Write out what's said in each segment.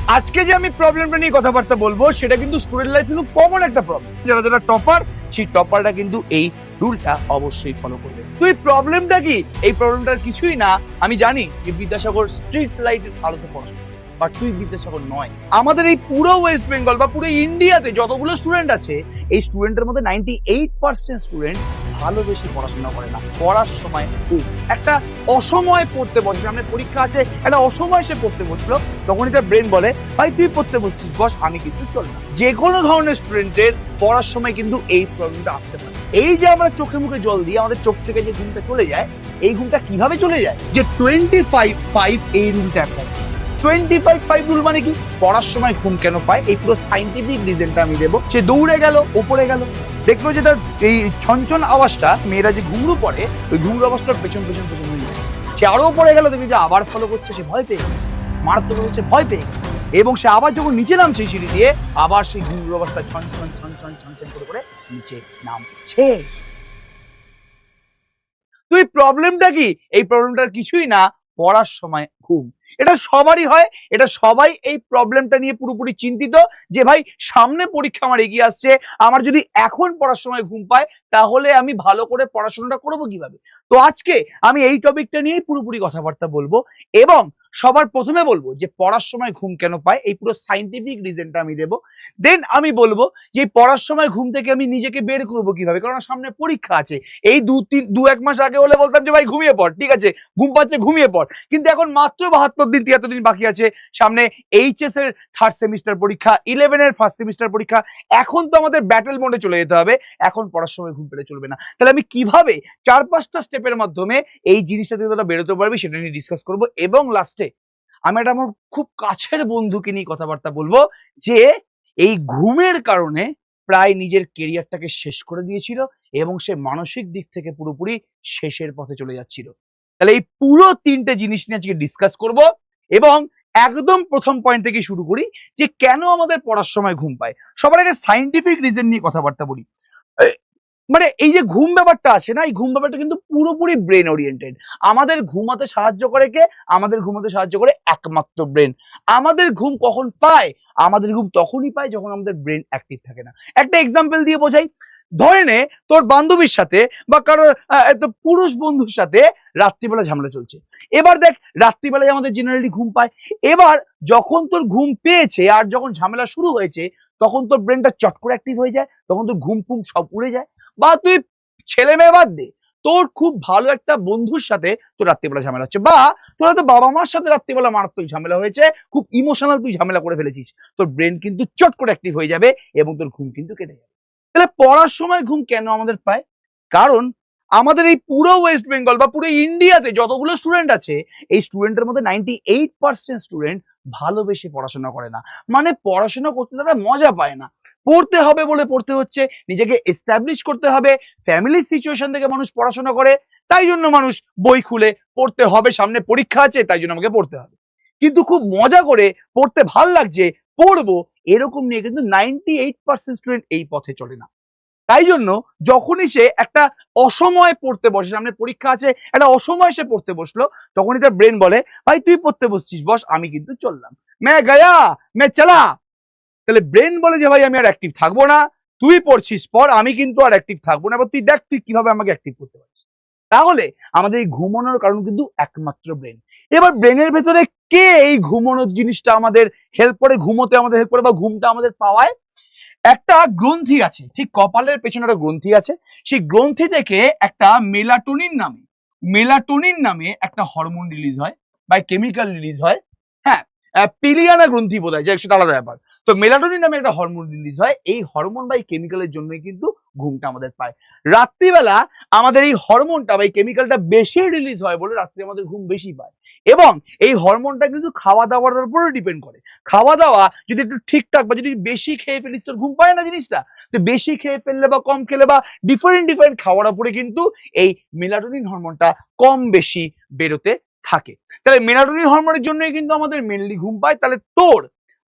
আজকে যে আমি প্রবলেমটা নিয়ে কথাবার্তা বলবো সেটা কিন্তু স্টুডেন্ট লাইফে খুব কমন একটা প্রবলেম। যারা যারা টপার, সেই টপারটা কিন্তু এই রুলটা অবশ্যই ফলো করবে। তো এই প্রবলেমটা কি? এই প্রবলেমটার কিছুই না। আমি জানি যে বিদ্যাসাগর স্ট্রিট লাইটের আলোতে পড়াশোনা, বাট তুই বিদ্যাসাগর নয়। আমাদের এই পুরো ওয়েস্ট বেঙ্গল বা পুরো ইন্ডিয়াতে যতগুলো স্টুডেন্ট আছে, এই স্টুডেন্টের মধ্যে 98% স্টুডেন্ট ভালোবেসে পড়াশোনা করে না। পড়ার সময় খুব একটা অসময়ে পড়তে বসে, সামনে পরীক্ষা আছে, একটা অসময় সে পড়তে বসলো, তখনই তার ব্রেন বলে ভাই তুই পড়তে বসছিস, বস আমি কিন্তু চল না। যে কোনো ধরনের স্টুডেন্টের পড়ার সময় কিন্তু এই প্রবলেমটা আসতে পারে। এই যে আমরা চোখে মুখে জল দিয়ে আমাদের চোখ থেকে যে ঘুমটা চলে যায়, এই ঘুমটা কিভাবে চলে যায়? যে 25/5 এই রুলটা অ্যাপ্লাই। 25/5 রুল মানে কি? পড়ার সময় ঘুম কেন পায়, এই পুরো সাইন্টিফিক রিজনটা আমি দেবো। সে দৌড়ে গেল, ওপরে গেল, দেখলো যে তার এই ছনছন আওয়াজটা, মেয়েরা যে ঘুমরু পড়ে, ওই ঘুমরু আওয়াজটার পেছন পেছন পেছন হয়ে যাচ্ছে। সে আরো পড়ে গেল, দেখি যে আবার ফলো করছে, সে ভয় পেয়ে গেল, মারাত্মক হচ্ছে ভয় পেয়ে গেল। এবং সে আবার যখন নিচে নামছে সিঁড়ি দিয়ে, আবার সেই ঘুমরু অবস্থা ছন ছন ছন ছন ছন ছন করে নিচে নামছে। তো এই প্রবলেমটা কি? এই প্রবলেমটার কিছুই না, পড়ার সময় ঘুম। এটা সবারই হয়, এটা সবাই এই প্রবলেমটা নিয়ে পুরোপুরি চিন্তিত যে ভাই সামনে পরীক্ষা আমার এগিয়ে আসছে, আমার যদি এখন পড়ার সময় ঘুম পায় তাহলে আমি ভালো করে পড়াশোনাটা করবো কিভাবে? তো আজকে আমি এই টপিকটা নিয়ে পুরোপুরি কথাবার্তা বলবো এবং সবার প্রথমে বলবো যে পড়ার সময় ঘুম কেন পায়, এই পুরো সাইন্টিফিক রিজনটা আমি দেবো। দেন আমি বলবো যে পড়ার সময় ঘুম থেকে আমি নিজেকে বের করবো কিভাবে, কারণ সামনে পরীক্ষা আছে। এই 2-1 মাস আগে হলে বলতাম যে ভাই ঘুমিয়ে পড়, ঠিক আছে, ঘুম পাচ্ছে ঘুমিয়ে পড়, কিন্তু এখন মাত্র 72 দিন 73 দিন বাকি আছে, সামনে এইচএস এর 3rd সেমিস্টার পরীক্ষা, 11 এর 1st সেমিস্টার পরীক্ষা। এখন তো আমাদের ব্যাটেল মোডে চলে যেতে হবে, এখন পড়ার সময় ঘুম পেলে চলবে না। তাহলে আমি কিভাবে 4-5টা স্টেপের মাধ্যমে এই জিনিসটা থেকে তোরা বেরোতে পারবি সেটা নিয়ে ডিসকাস করবো। এবং লাস্টে আমি একটা আমার খুব কাছের বন্ধুকে নিয়ে কথাবার্তা বলবো, যে এই ঘুমের কারণে প্রায় নিজের কেরিয়ারটাকে শেষ করে দিয়েছিল এবং সে মানসিক দিক থেকে পুরোপুরি শেষের পথে চলে যাচ্ছিল। তাহলে এই পুরো 3টে জিনিস নিয়ে আজকে ডিসকাস করব এবং একদম প্রথম পয়েন্ট থেকে শুরু করি যে কেন আমাদের পড়ার সময় ঘুম পায়। সবার আগে সাইন্টিফিক রিজন নিয়ে কথাবার্তা বলি। মানে এই যে ঘুম ব্যাপারটা আছে না, এই ঘুম ব্যাপারটা কিন্তু পুরোপুরি ব্রেন ওরিয়েন্টেড। আমাদের ঘুমাতে সাহায্য করে কে? আমাদের ঘুমাতে সাহায্য করে একমাত্র ব্রেন। আমাদের ঘুম কখন পায়? আমাদের ঘুম তখনই পায় যখন আমাদের ব্রেন অ্যাক্টিভ থাকে না। একটা এক্সাম্পল দিয়ে বোঝাই। ধরে নে তোর বান্ধবীর সাথে বা কারোর পুরুষ বন্ধুর সাথে রাত্রিবেলা ঝামেলা চলছে। এবার দেখ, রাত্রিবেলায় আমাদের জেনারেলি ঘুম পায়। এবার যখন তোর ঘুম পেয়েছে আর যখন ঝামেলা শুরু হয়েছে, তখন তোর ব্রেনটা চট করে অ্যাক্টিভ হয়ে যায়, তখন তোর ঘুম ফুম সব উড়ে যায়। বা তুই ছেলে মেয়ে বাদ দে, তোর খুব ভালো একটা বন্ধুর সাথে তোর রাত্রিবেলা ঝামেলা হচ্ছে, বা তোর হয়তো বাবা মার সাথে রাত্রিবেলা মারাত্মক ঝামেলা হয়েছে, খুব ইমোশনাল তুই ঝামেলা করে ফেলেছিস, তোর ব্রেন কিন্তু চট করে অ্যাক্টিভ হয়ে যাবে এবং তোর ঘুম কিন্তু কেটে যাবে। তাহলে পড়ার সময় ঘুম কেন আমাদের পায়? কারণ আমাদের এই পুরো ওয়েস্ট বেঙ্গল বা পুরো ইন্ডিয়াতে যতগুলো স্টুডেন্ট আছে, এই স্টুডেন্টের মধ্যে 98% স্টুডেন্ট ভালোবেসে পড়াশোনা করে না। মানে পড়াশোনা করতে তারা মজা পায় না, পড়তে হবে বলে পড়তে হচ্ছে, নিজেকে এস্টাবলিশ করতে হবে, ফ্যামিলির সিচুয়েশন থেকে মানুষ পড়াশোনা করে, তাই জন্য মানুষ বই খুলে পড়তে হবে, সামনে পরীক্ষা আছে তাই জন্য আমাকে পড়তে হবে। কিন্তু খুব মজা করে পড়তে ভাল লাগছে, পড়বো, এরকম নিয়ে কিন্তু 98% স্টুডেন্ট এই পথে চলে না। তাই জন্য যখনই সে একটা অসময়ে পড়তে বসে, সামনে পরীক্ষা আছে, একটা অসময়ে সে পড়তে বসলো, তখনই তার ব্রেন বলে ভাই তুই পড়তে বসছিস, বস আমি কিন্তু চললাম, মে গয়া মে চলা। তাহলে ব্রেন বলে যে ভাই আমি আর অ্যাক্টিভ থাকবো না, তুই পড়ছিস পর, আমি কিন্তু আর অ্যাক্টিভ থাকবো না, এবার তুই দেখ তুই কিভাবে আমাকে অ্যাক্টিভ করতে পারিস। তাহলে আমাদের এই ঘুমানোর কারণ কিন্তু একমাত্র ব্রেন। এবার ব্রেনের ভেতরে কে এই ঘুমানোর জিনিসটা আমাদের হেল্প করে, ঘুমোতে আমাদের হেল্প করে বা ঘুমটা আমাদের পাওয়ায়? একটা গ্রন্থি আছে, ঠিক কপালের পেছনে একটা গ্রন্থি আছে, সেই গ্রন্থি থেকে একটা মেলাটোনিন নামে একটা হরমোন রিলিজ হয় বা কেমিক্যাল রিলিজ হয়। হ্যাঁ, পিলিয়ানা গ্রন্থি বোধ হয়, যে সেটা আলাদা ব্যাপার। তো মেলাটোনিন নামে একটা হরমোন রিলিজ হয়, এই হরমোন বা এই কেমিক্যালের জন্যই কিন্তু ঘুমটা আমাদের পায়। রাত্রিবেলা আমাদের এই হরমোনটা বা এই কেমিক্যালটা বেশি রিলিজ হয় বলে রাত্রে আমাদের ঘুম বেশি পায়। এবং এই হরমোনটা কিন্তু খাওয়া দাওয়ার উপরে ডিপেন্ড করে। খাওয়া দাওয়া যদি একটু ঠিকঠাক বা যদি বেশি খেয়ে ফেলিস, তোর ঘুম পায় না জিনিসটা। তো বেশি খেয়ে ফেললে বা কম খেলে বা ডিফারেন্ট খাওয়ার উপরে কিন্তু এই মেলাটোনিন হরমোনটা কম বেশি বেরোতে থাকে। তাহলে মেলাটোনিন হরমোনের জন্যই কিন্তু আমাদের মেনলি ঘুম পায়। তাহলে তোর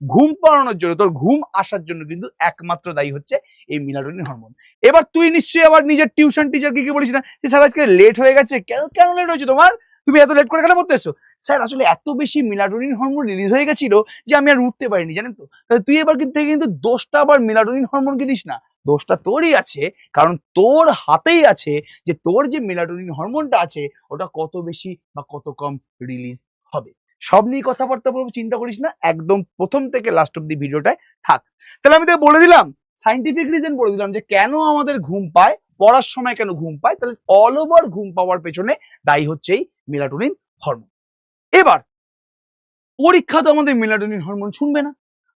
ঘুম পাড়ানোর জন্য, তোর ঘুম আসার জন্য কিন্তু একমাত্র দায়ী হচ্ছে এই মেলাটোনিন হরমোন। এবার তুই নিশ্চয়ই আবার নিজের টিউশন টিচারকে কি বলিস না যে স্যার আজকে লেট হয়ে গেছে, কেন কেন লেট হয়েছে তোমার? তুমি এত লেট করে কেন পড়তে এসছো? স্যার আসলে এত বেশি মেলাটোনিন হরমোন রিলিজ হয়ে গেছিল যে আমি আর উঠতে পারিনি, জানেন তো। তাহলে তুই এবার কিন্তু দোষটা আবার মেলাটোনিন হরমোনকে দিস না, দোষটা তোরই আছে। কারণ তোর হাতেই আছে যে তোর যে মেলাটোনিন হরমোনটা আছে ওটা কত বেশি বা কত কম রিলিজ হবে। সব নিয়ে কথাবার্তা বলবো, চিন্তা করিস না, একদম প্রথম থেকে লাস্ট অব্দি ভিডিওটায় থাক। তাহলে আমি তোকে বলে দিলাম, সাইন্টিফিক রিজন বলে দিলাম যে কেন আমাদের ঘুম পায়, পড়ার সময় কেন ঘুম পায়। তাহলে অল ওভার ঘুম পাওয়ার পেছনে দায়ী হচ্ছে এই মেলাটোনিন হরমোন। এবার পরীক্ষা তো আমাদের মেলাটোনিন হরমোন শুনবে না।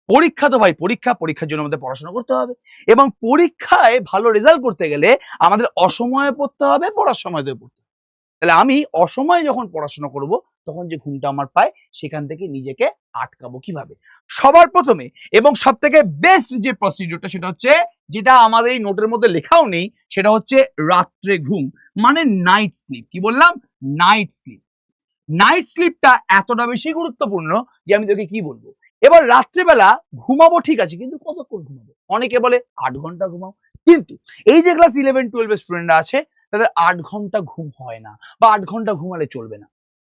পরীক্ষা তো ভাই পরীক্ষার জন্য আমাদের পড়াশোনা করতে হবে, এবং পরীক্ষায় ভালো রেজাল্ট করতে গেলে আমাদের অসময়ে পড়তে হবে, পড়ার সময় দিয়ে পড়তে হবে। তাহলে আমি অসময়ে যখন পড়াশোনা করব তখন যে ঘুমটা আমার পায় সেখান থেকে নিজেকে আটকাবো কিভাবে? সবার প্রথমে এবং সব থেকে বেস্ট যে প্রসিডিউরটা সেটা হচ্ছে, যেটা আমাদের এই নোটের মধ্যে লেখাও নেই, সেটা হচ্ছে রাত্রে ঘুম, মানে নাইট স্লিপ। কি বললাম? Night sleep. নাইট স্লিপটা এতটা বেশি গুরুত্বপূর্ণ যে আমি তোকে কি বলবো। এবার রাত্রেবেলা ঘুমাবো ঠিক আছে, কিন্তু কতক্ষণ ঘুমাবো? অনেকে বলে 8 ঘন্টা ঘুমাও, কিন্তু এই যে ক্লাস 11-12 এর স্টুডেন্টরা আছে তাদের 8 ঘন্টা ঘুম হয় না, বা 8 ঘন্টা ঘুমালে চলবে না।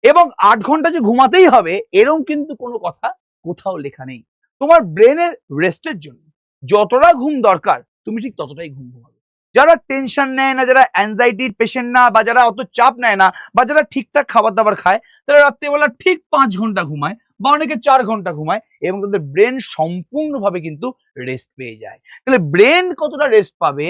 এবং 8 ঘন্টা যে ঘুমাতেই হবে এরকম কিন্তু কোনো কথা কোথাও লেখা নেই। তোমার ব্রেনের রেস্টের জন্য যতটা ঘুম দরকার তুমি ঠিক ততটাই ঘুম ঘুমাবে। যারা টেনশন নেয় না, যারা অ্যাংজাইটির পেশেন্ট না, বা যারা অত চাপ নেয় না, বা যারা ঠিকঠাক খাবার দাবার খায়, তারা রাত্রিবেলা ঠিক 5 ঘন্টা ঘুমায়, বা অনেকে 4 ঘন্টা ঘুমায়, এবং তাদের ব্রেন সম্পূর্ণভাবে কিন্তু রেস্ট পেয়ে যায়। তাহলে ব্রেন কতটা রেস্ট পাবে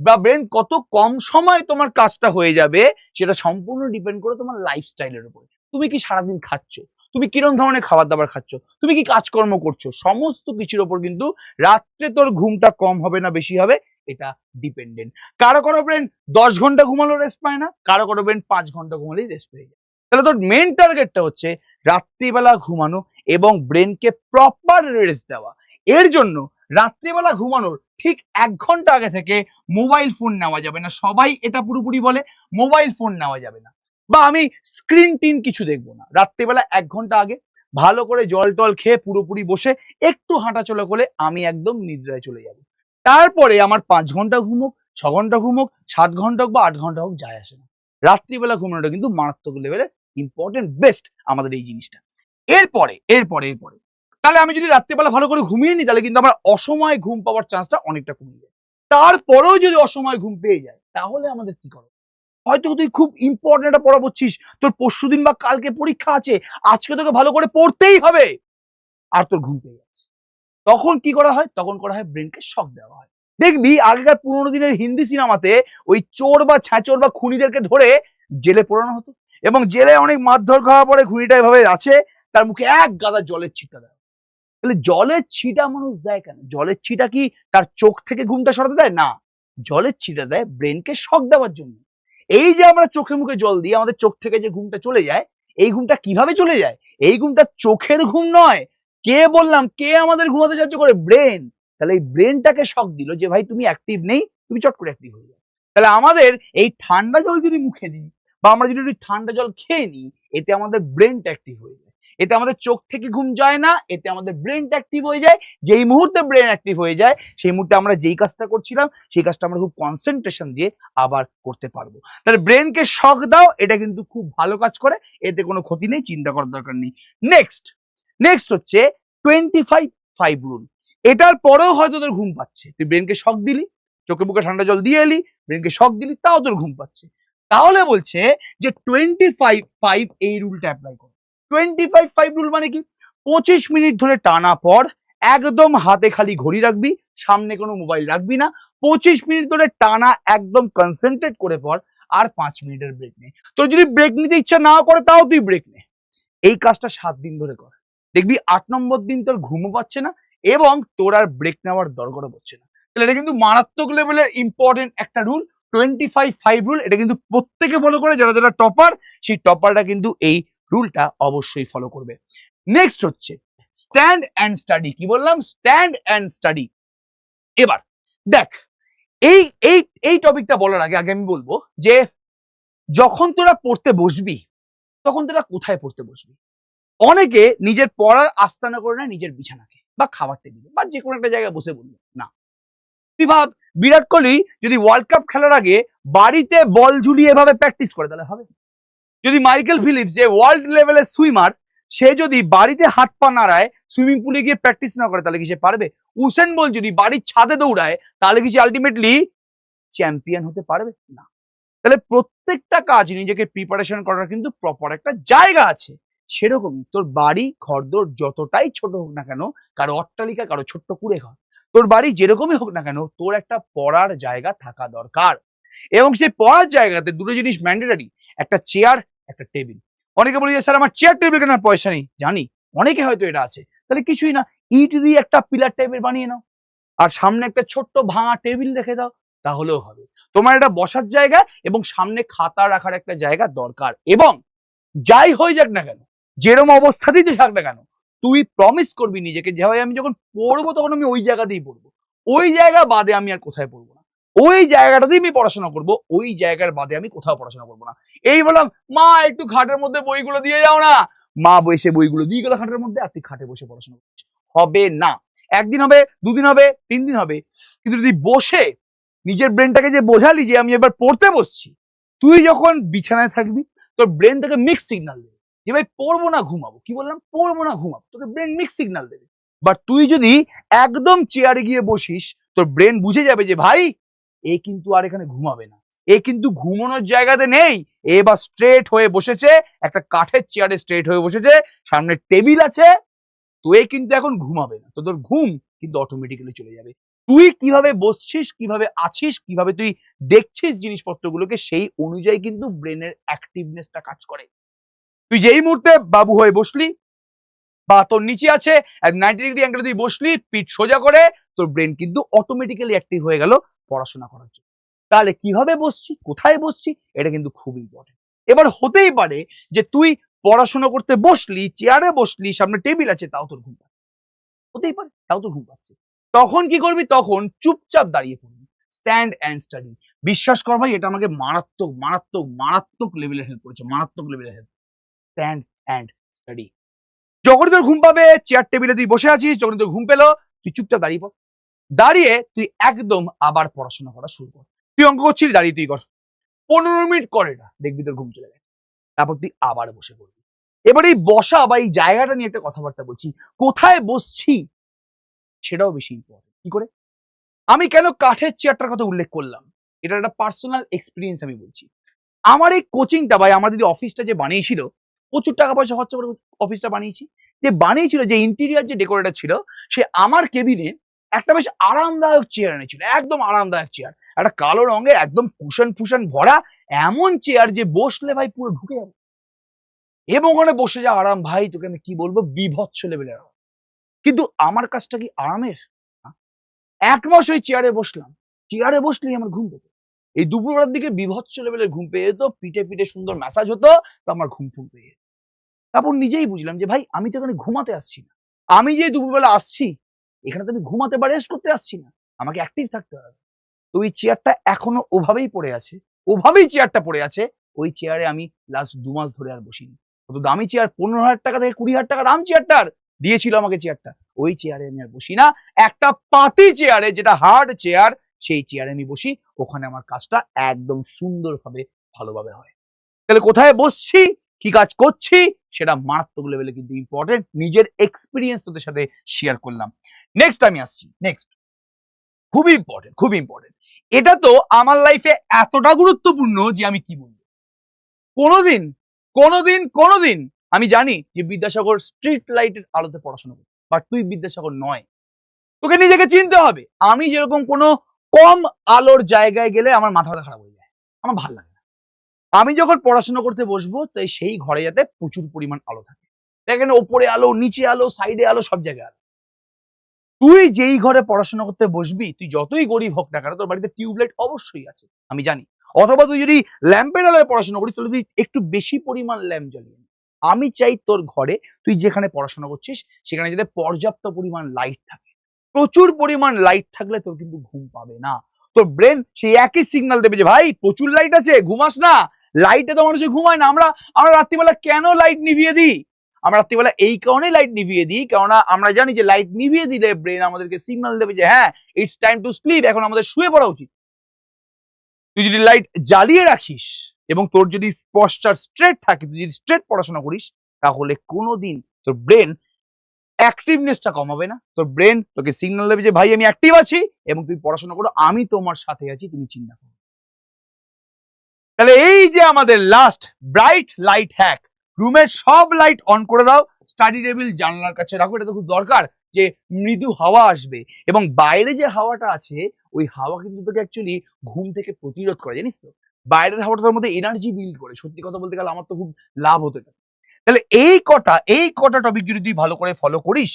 বা ব্রেন কত কম সময় তোমার কাজটা হয়ে যাবে সেটা সম্পূর্ণ ডিপেন্ড করে তোমার লাইফস্টাইলের উপর। তুমি কি সারাদিন খাচ্ছ, তুমি কিরকম ধরনের খাবার দাবার খাচ্ছ, তুমি কি কাজকর্ম করছো, সমস্ত কিছুর উপর কিন্তু রাত্রে তোর ঘুমটা কম হবে না বেশি হবে এটা ডিপেন্ডেন্ট। কারো কারো ব্রেন 10 ঘন্টা ঘুমালো রেস্ট পায় না, কারো কারো ব্রেন 5 ঘন্টা ঘুমালেই রেস্ট পেয়ে যায়। তাহলে তোর মেন টার্গেটটা হচ্ছে রাত্রিবেলা ঘুমানো এবং ব্রেনকে প্রপার রেস্ট দেওয়া। এর জন্য রাত্রিবেলা ঘুমানোর ঠিক 1 ঘন্টা আগে থেকে মোবাইল ফোন নেওয়া যাবে না। সবাই এটা পুরোপুরি বলে মোবাইল ফোন নেওয়া যাবে না, বা আমি স্ক্রিন টিন কিছু দেখবো না। রাত্রিবেলা 1 ঘন্টা আগে ভালো করে জল টল খেয়ে পুরোপুরি বসে একটু হাঁটাচলা করে আমি একদম নিদ্রায় চলে যাব। তারপরে আমার 5 ঘন্টা ঘুমোক, 6 ঘন্টা ঘুমোক, 7 ঘন্টা হোক বা 8 ঘন্টা হোক, যায় আসে না। রাত্রিবেলা ঘুমানোটা কিন্তু মারাত্মক লেভেলের ইম্পর্টেন্ট, বেস্ট আমাদের এই জিনিসটা। এরপরে এরপরে এরপরে তাহলে আমি যদি রাত্রিবেলা ভালো করে ঘুমিয়ে নিই তাহলে কিন্তু আমার অসময়ে ঘুম পাওয়ার চান্সটা অনেকটা কমে যায়। তারপরেও যদি অসময়ে ঘুম পেয়ে যায় তাহলে আমাদের কি করো? হয়তো তুই খুব ইম্পর্টেন্ট একটা পড়া পড়ছিস, তোর পরশুদিন বা কালকে পরীক্ষা আছে, আজকে তোকে ভালো করে পড়তেই হবে, আর তোর ঘুম পেয়ে যাচ্ছে। তখন কি করা হয়? তখন করা হয় ব্রেনকে শক দেওয়া হয়। দেখবি আগেকার পুরোনো দিনের হিন্দি সিনেমাতে ওই চোর বা ছ্যাচোর বা খুনিদেরকে ধরে জেলে পোড়ানো হতো, এবং জেলে অনেক মারধর খাওয়া পরে খুনিটা এভাবে আছে, তার মুখে এক গাদা জলের ছিটা দেয়। তাহলে জলের ছিটা মানুষ দেয় কেন? জলের ছিটা কি তার চোখ থেকে ঘুমটা সরাতে দেয়? না, জলের ছিটা দেয় ব্রেনকে শক দেওয়ার জন্য। এই যে আমরা চোখে মুখে জল দিই আমাদের চোখ থেকে যে ঘুমটা চলে যায়, এই ঘুমটা কিভাবে চলে যায়? এই ঘুমটা চোখের ঘুম নয়। কে বললাম কে আমাদের ঘুমাতে সাহায্য করে? ব্রেন। তাহলে এই ব্রেনটাকে শক দিল যে ভাই তুমি অ্যাক্টিভ নেই, তুমি চট করে অ্যাক্টিভ হয়ে যাও। তাহলে আমাদের এই ঠান্ডা জল যদি মুখে দিই বা আমরা যদি ঠান্ডা জল খেয়ে নিই, এতে আমাদের ব্রেনটা অ্যাক্টিভ হয়ে যায়। এতে আমাদের চোখ থেকে ঘুম যায় না, এতে আমাদের ব্রেনটা অ্যাক্টিভ হয়ে যায়। যেই মুহূর্তে ব্রেন অ্যাক্টিভ হয়ে যায় সেই মুহূর্তে আমরা যেই কাজটা করছিলাম সেই কাজটা আমরা খুব কনসেন্ট্রেশন দিয়ে আবার করতে পারবো। তাহলে ব্রেনকে শক দাও, এটা কিন্তু খুব ভালো কাজ করে, এতে কোনো ক্ষতি নেই, চিন্তা করার দরকার নেই। নেক্সট নেক্সট হচ্ছে 25-5 রুল। এটার পরেও হয়তো তোর ঘুম পাচ্ছে, তুই ব্রেনকে শক দিলি, চোখে মুখে ঠান্ডা জল দিয়ে এলি, ব্রেনকে শক দিলি, তাও তোর ঘুম পাচ্ছে, তাহলে বলছে যে 25-5 এই রুলটা অ্যাপ্লাই কর। 25-5 রুল মানে কি? 25 মিনিট ধরে টানা পর একদম হাতে খালি ঘড়ি রাখবি, সামনে কোনো মোবাইল রাখবি না, 25 মিনিট ধরে টানা একদম কনসেন্ট্রেট করে পর, আর 5 মিনিটের ব্রেক নে। তোর যদি ব্রেক নিতে ইচ্ছা না করে তাও তুই ব্রেক নে। এই কাজটা 7 দিন ধরে কর, দেখবি 8 নম্বর দিন তোর ঘুমও পাচ্ছে না এবং তোর আর ব্রেক নেওয়ার দরকারও পড়ছে না। তাহলে এটা কিন্তু মারাত্মক লেভেলের ইম্পর্টেন্ট একটা রুল, 25-5 রুল। এটা কিন্তু প্রত্যেকে ফলো করে, যারা যারা টপার সেই টপারটা কিন্তু এই রুলটা অবশ্যই ফলো করবে। নেক্সট হচ্ছে স্ট্যান্ড অ্যান্ড স্টাডি। কি বললাম? Stand and study. এবার দেখ, এই এই এই টপিকটা বলার আগে আগে আমি বলবো যে যখন তোরা পড়তে বসবি তখন তোরা কোথায় পড়তে বসবি? অনেকে নিজের পড়ার আস্তানা করে না নিজের বিছানাকে বা খাবার টেবিলে বা যে কোনো একটা জায়গায় বসে বললো না। তুই ভাব, বিরাট কোহলি যদি ওয়ার্ল্ড কাপ খেলার আগে বাড়িতে বল ঝুলিয়ে এভাবে প্র্যাকটিস করে তাহলে হবে? যদি মাইকেল ফিলিপস যে ওয়ার্ল্ড লেভেলের সুইমার, সে যদি বাড়িতে হাত পা নাড়ায়, সুইমিং পুলে গিয়ে প্র্যাকটিস না করে, তাহলে কি সে পারবে? উসেন বোল্ট যদি বাড়ির ছাদে দৌড়ায়, তাহলে কি সে আলটিমেটলি চ্যাম্পিয়ন হতে পারবে না? তাহলে প্রত্যেকটা কাজ নিজেকে প্রিপারেশন করার কিন্তু প্রপার একটা জায়গা আছে। সেরকমই তোর বাড়ি ঘরদোর যতটাই ছোট হোক না কেন, কারো অট্টালিকা, কারো ছোট্ট কুড়ে ঘর, তোর বাড়ি যেরকমই হোক না কেন, তোর একটা পড়ার জায়গা থাকা দরকার। এবং সেই পড়ার জায়গাতে দুটো জিনিস ম্যান্ডেটারি, একটা চেয়ার, একটা টেবিল। অনেকে বলে যে স্যার আমার চেয়ার টেবিল কেনার পয়সা নেই, জানি অনেকে হয়তো এটা আছে, তাহলে কিছুই না, ইট দিয়ে একটা পিলার টাইপের বানিয়ে নাও, আর সামনে একটা ছোট্ট ভাঙা টেবিল রেখে দাও, তাহলেও হবে। তোমার একটা বসার জায়গা এবং সামনে খাতা রাখার একটা জায়গা দরকার। এবং যাই হয়ে যাক না কেন, যেরকম অবস্থাতেই তুই থাক না কেন, তুই প্রমিস করবি নিজেকে যে ভাই আমি যখন পড়বো তখন আমি ওই জায়গাতেই পড়বো, ওই জায়গা বাদে আমি আর কোথায় পড়বো না, ওই জায়গাটাতেই আমি পড়াশোনা করবো, ওই জায়গার বাদে আমি কোথাও পড়াশোনা করবো না। এই বললাম মা একটু খাটের মধ্যে বইগুলো দিয়ে যাও না, মা বসে বইগুলো দিয়ে গেল খাটের মধ্যে, আর তুই খাটে বসে পড়াশোনা করছিস, হবে না। একদিন হবে, দুদিন হবে, 3 দিন হবে, কিন্তু যদি বসে নিজের ব্রেনটাকে যে বোঝালি যে আমি এবার পড়তে বসছি, তুই যখন বিছানায় থাকবি তোর ব্রেন তোকে মিক্স সিগন্যাল দেবে যে ভাই পড়বো না ঘুমাবো, কি বললাম, পড়বো না ঘুমাবো, তোকে ব্রেন মিক্স সিগন্যাল দেবে। বাট তুই যদি একদম চেয়ারে গিয়ে বসিস, তোর ব্রেন বুঝে যাবে যে ভাই এ কিন্তু আর এখানে ঘুমাবে না, এ কিন্তু ঘুমানোর জায়গাতে নেই, এবার স্ট্রেট হয়ে বসেছে, একটা কাঠের চেয়ারে স্ট্রেট হয়ে বসেছে, সামনে টেবিল আছে, তো এ কিন্তু এখন ঘুমাবে না, তো তোর ঘুম কিন্তু অটোমেটিক্যালি চলে যাবে। তুই কিভাবে বসছিস, কিভাবে আছিস, কিভাবে তুই দেখছিস জিনিসপত্রগুলোকে, সেই অনুযায়ী কিন্তু ব্রেনের অ্যাক্টিভনেসটা কাজ করে। তুই যেই মুহূর্তে বাবু হয়ে বসলি, বা তোর নিচে আছে 90 ডিগ্রি অ্যাঙ্গেলে তুই বসলি পিঠ সোজা করে, তোর ব্রেন কিন্তু অটোমেটিক্যালি অ্যাক্টিভ হয়ে গেল পড়াশোনা করার জন্য। তাহলে কিভাবে বসছি, কোথায় বসছি, এটা কিন্তু খুব ইম্পর্টেন্ট। এবার হতেই পারে যে তুই পড়াশোনা করতে বসলি, চেয়ারে বসলি, সামনে টেবিল আছে, তাও তোর ঘুম পাচ্ছে, হতেই পারে তাও তোর ঘুম পাচ্ছে। তখন কি করবি? তখন চুপচাপ দাঁড়িয়ে পড়বি, স্ট্যান্ড অ্যান্ড স্টাডি। বিশ্বাস কর ভাই, এটা আমাকে মারাত্মক মারাত্মক মারাত্মক লেভেলে হেল্প করেছে, মারাত্মক লেভেলে হেল্প। Stand and study. যখনই তোর ঘুম পাবে, চেয়ার টেবিলে তুই বসে আছিস, যখন তোর ঘুম পেলো, তুই চুপচাপ দাঁড়িয়ে পড়, দাঁড়িয়ে তুই একদম আবার পড়াশোনা করা শুরু কর। তুই অঙ্ক করছিস, দাঁড়িয়ে তুই কর, 15 মিনিট কর, এটা দেখবি তোর ঘুম চলে গেছে। তারপর তুই আবার বসে পড়বি। এবার এই বসা বা এই জায়গাটা নিয়ে একটা কথাবার্তা বলছি, কোথায় বসছি সেটাও বেশি ইম্পর্টেন্ট। কি করে? আমি কেন কাঠের চেয়ারটার কথা উল্লেখ করলাম, এটা একটা পার্সোনাল এক্সপিরিয়েন্স আমি বলছি। আমার এই কোচিংটা ভাই, আমার যদি অফিসটা যে বানিয়েছিল, প্রচুর টাকা পয়সা খরচা করে অফিসটা বানিয়েছি, যে বানিয়েছিল, যে ইন্টেরিয়ার যে ডেকোরেটর ছিল, সে আমার কেবিনে একটা বেশ আরামদায়ক চেয়ার এনেছিল, একদম আরামদায়ক চেয়ার, একটা কালো রঙের, একদম কুশন ফুশন ভরা, এমন চেয়ার যে বসলে ভাই পুরো ঢুকে যাবে, এবং ওখানে বসে যা আরাম ভাই, তোকে আমি কি বলবো, বিভৎস লেভেলের আরাম। কিন্তু আমার কাজটা কি আরামের? 1 মাস ওই চেয়ারে বসলাম, চেয়ারে বসলেই আমার ঘুম পেত, এই দুপুরবেলার দিকে বিভৎস লেভেলের ঘুম পেয়ে যেত, পিঠে পিঠে সুন্দর ম্যাসাজ হতো, তো আমার ঘুম পেয়ে যেত। তারপর নিজেই বুঝলাম যে ভাই আমি তো এখানে ঘুমাতে আসছি না, আমি যে দুপুরবেলা আসছি এখানে তো আমি ঘুমাতে বা রেস্ট করতে আসছি না, আমাকে অ্যাক্টিভ থাকতে হবে। তো ওই চেয়ারটা এখনো ওভাবেই পড়ে আছে, ওভাবেই চেয়ারটা পড়ে আছে, ওই চেয়ারে আমি লাস্ট 2 মাস ধরে আর বসিনি। কত দামি চেয়ার, 15,000 টাকা থেকে 20,000 টাকা দাম চেয়ারটার, দিয়েছিল আমাকে চেয়ারটা, ওই চেয়ারে আমি আর বসি না, একটা পাতি চেয়ারে, যেটা হার্ড চেয়ার, সেই চেয়ারে আমি বসি, ওখানে আমার কাজটা একদম সুন্দরভাবে ভালোভাবে হয়। তাহলে কোথায় বসছি, কি কাজ করছি, সেটা মারাত্মক লেভেলে কিন্তু ইম্পর্টেন্ট। নিজের এক্সপিরিয়েন্স তোদের সাথে শেয়ার করলাম। নেক্সট আমি আসছি, নেক্সট খুবই ইম্পর্টেন্ট, খুবই ইম্পর্টেন্ট। এটা তো আমার লাইফে এতটা গুরুত্বপূর্ণ যে আমি কি বলবো। কোনোদিন কোনোদিন কোনোদিন আমি জানি যে বিদ্যাসাগর স্ট্রিট লাইটের আলোতে পড়াশোনা করে, বাট তুই বিদ্যাসাগর নয়, তোকে নিজেকে চিনতে হবে। আমি যেরকম কোনো কম আলোর জায়গায় গেলে আমার মাথা ব্যথা খারাপ হয়ে যায়, আমার ভালো লাগে না। আমি যখন পড়াশোনা করতে বসবো, তাই সেই ঘরে যাতে প্রচুর পরিমাণ আলো থাকে, এখানে ওপরে আলো, নিচে আলো, সাইডে আলো, সব জায়গায় আলো। তুই যেই ঘরে পড়াশোনা করতে বসবি, তুই যতই গরিব হোক না কেন, তোর বাড়িতে টিউবলাইট অবশ্যই আছে, আমি জানি। অথবা তুই যদি ল্যাম্পের আলোয় পড়াশোনা করিস, তাহলে তুই একটু বেশি পরিমাণ ল্যাম্প জ্বালিয়ে নে। আমি চাই তোর ঘরে, তুই যেখানে পড়াশোনা করছিস, সেখানে যাতে পর্যাপ্ত পরিমাণ লাইট থাকে। প্রচুর পরিমাণ লাইট থাকলে তোর কিন্তু ঘুম পাবে না। তোর ব্রেন সেই একই সিগন্যাল দেবে যে ভাই প্রচুর লাইট আছে, ঘুমাস না। লাইটে তো মানুষের ঘুমায় না। আমরা রাত্রিবেলা কেন লাইট নিভিয়ে দিই? আমরা রাত্রিবেলা এই কারণেই লাইট নিভিয়ে দিই, কেননা আমরা জানি যে লাইট নিভিয়ে দিলে ব্রেন আমাদেরকে সিগন্যাল দেবে যে হ্যাঁ, ইটস টাইম টু স্লিপ, এখন আমাদের শুয়ে পড়া উচিত। তুই যদি লাইট জ্বালিয়ে রাখিস, এবং তোর যদি পশ্চার স্ট্রেট থাকে, তুই যদি স্ট্রেট পড়াশোনা করিস, তাহলে কোনোদিন তোর ব্রেন অ্যাক্টিভনেসটা কমাবে না। তোর ব্রেন তোকে সিগন্যাল দেবে যে ভাই আমি অ্যাক্টিভ আছি এবং তুমি পড়াশোনা করো, আমি তোমার সাথে আছি, তুমি চিন্তা করো। তাহলে এই যে আমাদের লাস্ট ব্রাইট লাইট হ্যাক, রুমের সব লাইট অন করে দাও, স্টাডি টেবিল জানলার কাছে রাখো, এটা তো খুব দরকার যে মৃদু হাওয়া আসবে এবং বাইরে যে হাওয়াটা আছে ওই হাওয়া কিন্তু তোকে অ্যাকচুয়ালি ঘুম থেকে প্রতিরোধ করে, জানিস তো। বাইরের হাওয়াটা তোর মধ্যে এনার্জি বিল্ড করে, সত্যি কথা বলতে গেলে আমার তো খুব লাভ হতে পারে। তাহলে এই কটা টপিক যদি তুই ভালো করে ফলো করিস,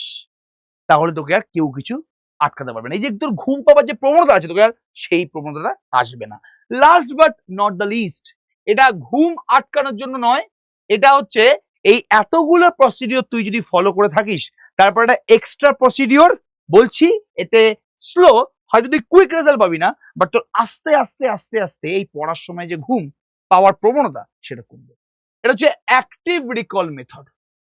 তাহলে তোকে আর কেউ কিছু আটকাতে পারবে না। এই যে তোর ঘুম পাবার যে প্রবণতা আছে, তোকে আর সেই প্রবণতাটা আসবে না। Last but not the least, এটা ঘুম আটকানোর জন্য নয়, এটা হচ্ছে এই এতগুলো প্রসিডিওর তুই যদি ফলো করে থাকিস, তারপর একটা এক্সট্রা প্রসিডিওর বলছি, এতে স্লো, হয়তো তুই কুইক রেজাল্ট পাবি না, বাট তোর আস্তে আস্তে আস্তে আস্তে এই পড়ার সময় যে ঘুম পাওয়ার প্রবণতা সেটা কমবে। এটা হচ্ছে অ্যাক্টিভ রিকল মেথড।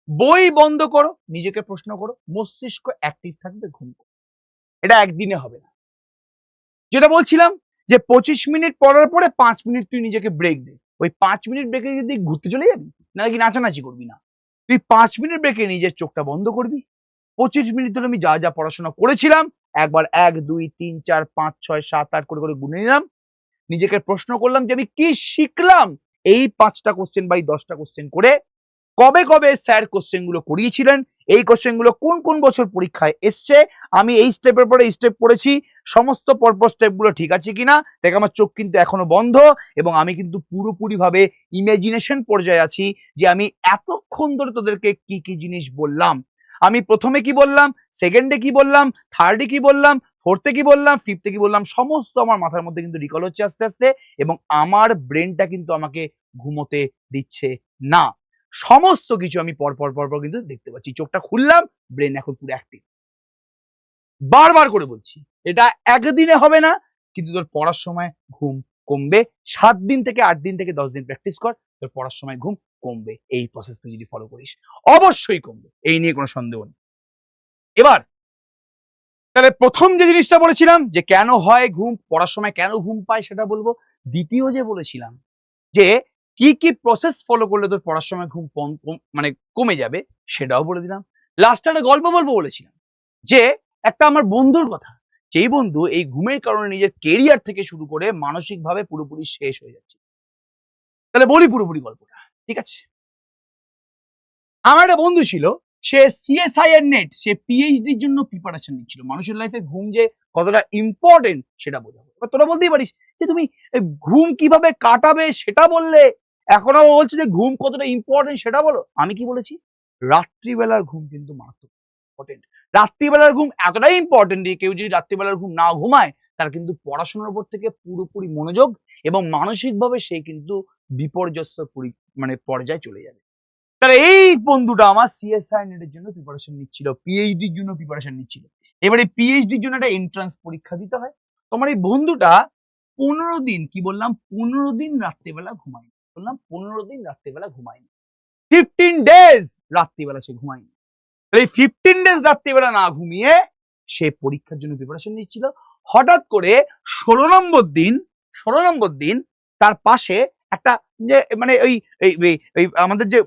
বই বন্ধ করো, নিজেকে প্রশ্ন করো, মস্তিষ্ক অ্যাক্টিভ থাকবে, ঘুম। এটা একদিনে হবে না। যেটা বলছিলাম যে 25 মিনিট পড়ার পরে 5 মিনিট তুই নিজেকে ব্রেক দে। ওই 5 মিনিট ব্রেকে যদি ঘুরতে চলে যাবি, নাকি নাচানাচি করবি না, তুই 5 মিনিট ব্রেকে নিজের চোখটা বন্ধ করবি। 25 মিনিট ধরে আমি যা যা পড়াশোনা করেছিলাম একবার 1 2 3 4 5 6 7 8 করে করে গুনে নিলাম, নিজেকে প্রশ্ন করলাম যে আমি কি শিখলাম এই 5টা কোশ্চেন বা 10টা কোশ্চেন করে। কবে কবে স্যার কোশ্চেন গুলো করিয়েছিলেন, এই কোশ্চেন গুলো কোন কোন বছর পরীক্ষায় এসছে, আমি এই স্টেপের পরে এই স্টেপ পড়েছি, সমস্ত পরপর স্টেপ গুলো ঠিক আছে কিনা। দেখ আমার চোখ কিন্তু এখনো বন্ধ এবং আমি কিন্তু পুরোপুরি ভাবে ইমাজিনেশন পর্যায়ে আছি যে আমি এতক্ষণ ধরে তোদেরকে কি কি জিনিস বললাম, আমি প্রথমে কি বললাম, সেকেন্ডে কি বললাম, থার্ডে কি বললাম, ফোর্থে কি বললাম, ফিফথে কি বললাম, সমস্ত আমার মাথার মধ্যে কিন্তু রিকল হচ্ছে আস্তে আস্তে এবং আমার ব্রেনটা কিন্তু আমাকে ঘুমোতে দিচ্ছে না। সমস্ত কিছু আমি পরপর পরপর কিন্তু দেখতে পাচ্ছি, চোখটা খুললাম, ব্রেন এখন পুরো অ্যাক্টিভ। বারবার করে বলছি, এটা একদিনে হবে না, কিন্তু তোর পড়ার সময় ঘুম কমবে। 7 দিন থেকে 8 দিন থেকে 10 দিন প্র্যাকটিস কর, তোর পড়ার সময় ঘুম কমবে। এই প্রসেস তুই যদি ফলো করিস অবশ্যই কমবে, এই নিয়ে কোনো সন্দেহ নেই। এবার তাহলে প্রথম যে জিনিসটা বলেছিলাম যে কেন হয় ঘুম, পড়ার সময় কেন ঘুম পায় সেটা বলবো। দ্বিতীয় যে বলেছিলাম যে কি কি প্রসেস ফলো করলে তোর পড়ার সময় ঘুম মানে কমে যাবে, সেটাও বলে দিলাম। লাস্টে একটা গল্প বলবো বলেছিলাম যে একটা আমার বন্ধুর কথা, যেই বন্ধু এই ঘুমের কারণে নিজের কেরিয়ার থেকে শুরু করে মানসিকভাবে পুরোপুরি শেষ হয়ে যাচ্ছে। তাহলে বলি পুরোপুরি গল্পটা, ঠিক আছে। আমার একটা বন্ধু ছিল, সে সিএসআই এর নেট, সে পিএইচডির জন্য প্রিপারেশন নিচ্ছিল। মানুষের লাইফে ঘুম যে কতটা ইম্পর্টেন্ট সেটা বোঝাবো। এবার তোরা বলতেই পারিস যে তুমি ঘুম কিভাবে কাটাবে সেটা বললে, এখন আবার বলছো যে ঘুম কতটা ইম্পর্টেন্ট সেটা বলো। আমি কি বলেছি, রাত্রিবেলার ঘুম কিন্তু মারাত্মক ইম্পর্টেন্ট। রাত্রিবেলার ঘুম এতটাই ইম্পর্টেন্ট যে কেউ যদি রাত্রিবেলার ঘুম না ঘুমায়, তার কিন্তু পড়াশোনার উপর থেকে পুরোপুরি মনোযোগ এবং মানসিকভাবে সে কিন্তু বিপর্যস্ত মানে পর্যায়ে চলে যাবে। তাহলে এই বন্ধুটা আমার সিএসআই নেটের জন্য প্রিপারেশন নিচ্ছিল, পিএইচডির জন্য প্রিপারেশন নিচ্ছিল। এবারে পিএইচডির জন্য একটা এন্ট্রান্স পরীক্ষা দিতে হয়। তোমার এই বন্ধুটা 15 দিন, কি বললাম, 15 দিন রাত্রিবেলা ঘুমায়নি। বললাম 15 দিন রাত্রিবেলা ঘুমায়নি, 15 ডেজ রাত্রিবেলা সে ঘুমায়নি। এই 15 ডেজ রাত্রিবেলা না ঘুমিয়ে সে পরীক্ষার জন্য প্রিপারেশন নিচ্ছিল। হঠাৎ করে 16 নম্বর দিন তার পাশে একটা যে মানে ওই আমাদের যে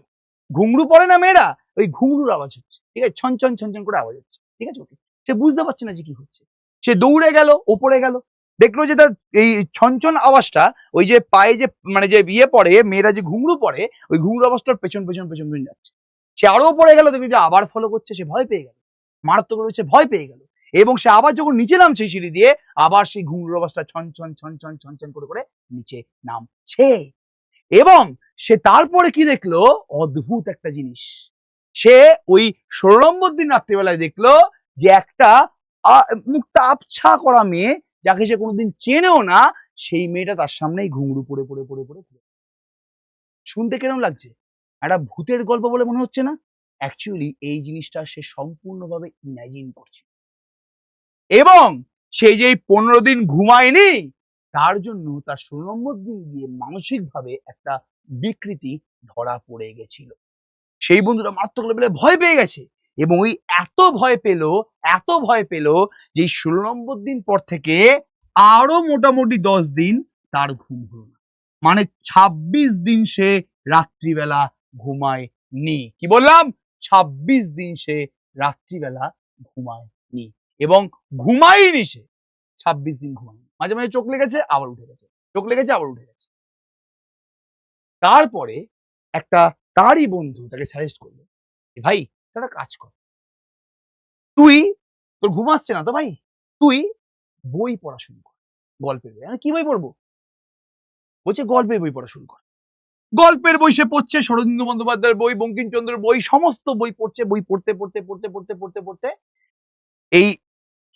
ঘুংরু পড়ে না মেয়েরা, ওই ঘুংরুর আওয়াজ হচ্ছে, ঠিক আছে, ছন ছন ছন ছন করে আওয়াজ হচ্ছে, ঠিক আছে। ওকে, সে বুঝতে পারছে না যে কি হচ্ছে। সে দৌড়ে গেল, ওপরে গেল, দেখলো যে তার এই ছনছন আওয়াজটা ওই যে পায়ে যে মানে যে ইয়ে পড়ে, মেয়েরা যে ঘুংরু পড়ে, ওই ঘুংরু আওয়াজটার পেছন পেছন পেছন পেছন যাচ্ছে। সে আরো পড়ে গেল, দেখি যে আবার ফলো করছে, সে ভয় পেয়ে গেল, মারাত্মক রয়েছে, ভয় পেয়ে গেল এবং সে আবার যখন নিচে নামছে সিঁড়ি দিয়ে, আবার সেই ঘুংরুর অবস্থা ছন ছন ছন ছন ছন ছন করে করে নিচে নামছে। এবং সে তারপরে কি দেখলো, অদ্ভুত একটা জিনিস। সে ওই 16 নম্বর দিন রাত্রিবেলায় দেখলো যে একটা মুখটা আবছা করা মেয়ে, যাকে সে কোনোদিন চেনেও না, সেই মেয়েটা তার সামনেই ঘুংরু পড়ে পড়ে পড়ে পড়ে পড়ে। শুনতে কেমন লাগছে, একটা ভূতের গল্প বলে মনে হচ্ছে না? অ্যাকচুয়ালি এই জিনিসটা সে সম্পূর্ণভাবে ইমাজিন করছে এবং সেই যে 15 দিন ঘুমায়নি, তার জন্য তার 16 নম্বর দিন গিয়ে মানসিকভাবে একটা বিকৃতি ধরা পড়ে গেছিল। সেই বন্ধুটা মারাত্মক লেভেলে ভয় পেয়ে গেছে এবং ওই এত ভয় পেল যে 16 নম্বর দিন পর থেকে আরো মোটামুটি 10 দিন তার ঘুম হলো না। মানে 26 দিন সে রাত্রিবেলা ঘুমায়নি। কি বললাম? 26 দিন সে রাত্রিবেলা ঘুমায়নি এবং ঘুমায়নি সে 26 দিন ঘুমায়নি। মাঝে মাঝে চোখ লেগেছে আবার উঠে গেছে, চোখ লেগেছে আবার উঠে গেছে। তারপরে একটা তারই বন্ধু তাকে সাজেস্ট করলো, ভাই একটা কাজ কর, তুই তোর ঘুম আসছে না তো ভাই, তুই বই পড়া শুরু কর, গল্পের বই। আমি কি বই পড়বো? বলছে গল্পের বই পড়া শুরু কর। গল্পের বই সে পড়ছে, শরদিন্দু বন্দ্যোপাধ্যায়ের বই, বঙ্কিমচন্দ্রের বই, সমস্ত বই পড়ছে। বই পড়তে পড়তে পড়তে পড়তে পড়তে পড়তে এই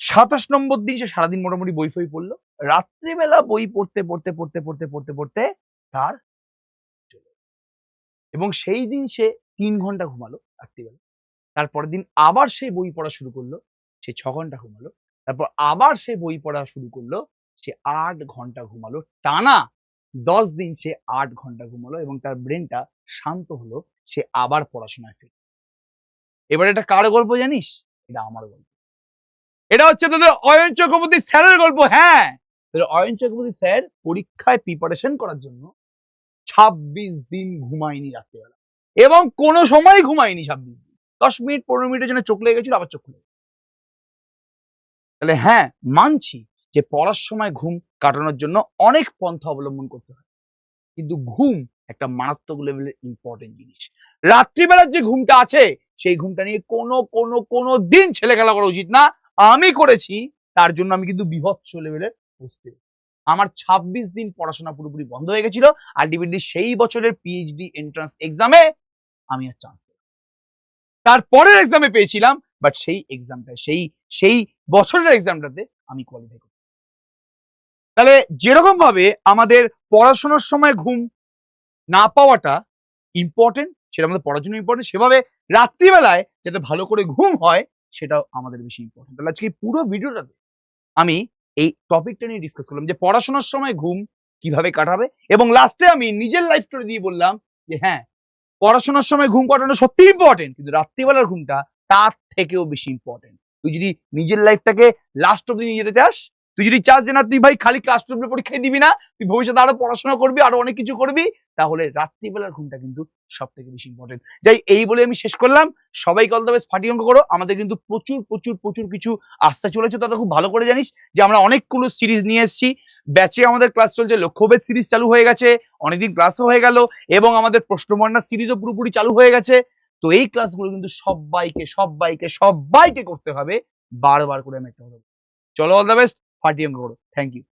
27 নম্বর দিন সে সারাদিন মোটামুটি বই ফই পড়লো। রাত্রিবেলা বই পড়তে পড়তে পড়তে পড়তে পড়তে পড়তে তার এবং সেই দিন সে 3 ঘন্টা ঘুমালো রাত্রিবেলা। তারপরের দিন আবার সে বই পড়া শুরু করলো, সে 6 ঘন্টা ঘুমালো। তারপর আবার সে বই পড়া শুরু করলো, সে 8 ঘন্টা ঘুমালো টানা। 10 দিন সে 8 ঘন্টা ঘুমালো এবং তার ব্রেনটা শান্ত হলো, সে আবার পড়াশোনায় ফিরল। এবার এটা কার গল্প জানিস? এটা আমার গল্প। এটা হচ্ছে তোদের অয়ন চক্রবর্তী স্যারের গল্প। হ্যাঁ, তোদের অয়ন চক্রবর্তী স্যার পরীক্ষায় প্রিপারেশন করার জন্য 26 দিন ঘুমায়নি রাত্রিবেলা এবং কোনো সময় ঘুমায়নি 26 দিন। 10 মিনিট 15 মিনিটের জন্য চোখ লেগে গেছিল, আবার চোখ খুলে। তাহলে হ্যাঁ, মানছি যে পড়ার সময় ঘুম কাটানোর জন্য অনেক পন্থা অবলম্বন করতে হয়, কিন্তু ঘুম একটা মারাত্মক লেভেলের ইম্পর্টেন্ট জিনিস। রাত্রিবেলার যে ঘুমটা আছে সেই ঘুমটা নিয়ে কোনো দিন ছেলে খেলা করা উচিত না। আমি করেছি, তার জন্য আমি কিন্তু বিভৎস লেভেলের বুঝতে। আমার 26 দিন পড়াশোনা পুরোপুরি বন্ধ হয়ে গেছিল। আলটিমেটলি সেই বছরের পিএইচডি এন্ট্রান্স এক্সামে আমি আর চান্স পেলাম। তারপরের এক্সামে পেয়েছিলাম, বাট সেই এক্সামটা সেই বছরের এক্সামটাতে আমি কোয়ালিফাই করি। তাহলে যেরকম ভাবে আমাদের পড়াশোনার সময় ঘুম না পাওয়াটা ইম্পর্টেন্ট, সেটা আমাদের পড়ার জন্য ইম্পর্টেন্ট, সেভাবে রাত্রিবেলায় যাতে ভালো করে ঘুম হয় সেটাও আমাদের বেশি ইম্পর্টেন্ট। তাহলে আজকে পুরো ভিডিওটাতে আমি এই টপিকটা নিয়ে ডিসকাস করলাম যে পড়াশোনার সময় ঘুম কিভাবে কাটাবে, এবং লাস্টে আমি নিজের লাইফ স্টোরি দিয়ে বললাম যে হ্যাঁ, পড়াশোনার সময় ঘুম কাটানো সত্যি ইম্পর্টেন্ট, কিন্তু রাত্রিবেলার ঘুমটা তার থেকেও বেশি ইম্পর্টেন্ট। তুই যদি নিজের লাইফটাকে লাস্ট অব্দি নিয়ে যেতে চাস, তুই যদি চাস যে না তুই ভাই খালি ক্লাস টুপে পরীক্ষায় দিবি না, তুই ভবিষ্যতে আরো পড়াশোনা করবি, আরো অনেক কিছু করবি, তাহলে রাত্রিবেলার ঘুমটা কিন্তু সব থেকে বেশি ইম্পর্টেন্ট। যাই এই বলে আমি শেষ করলাম। সবাইকে অল দ্য বেস্ট, ফাটি অঙ্ক করো। আমাদের কিন্তু প্রচুর প্রচুর প্রচুর কিছু আসতে চলেছে, তত খুব ভালো করে জানিস যে আমরা অনেকগুলো সিরিজ নিয়ে এসেছি। ব্যাচে আমাদের ক্লাস চলছে, লক্ষ্যভেদ সিরিজ চালু হয়ে গেছে, অনেকদিন ক্লাসও হয়ে গেল, এবং আমাদের প্রশ্নমন্ডল সিরিজও পুরোপুরি চালু হয়ে গেছে। তো এই ক্লাসগুলো কিন্তু সবাইকে সবাইকে সবাইকে করতে হবে, বারবার করে আমি একটা কথা। চলো, অল দ্য বেস্ট, ফাটি অঙ্ক করো। Thank you.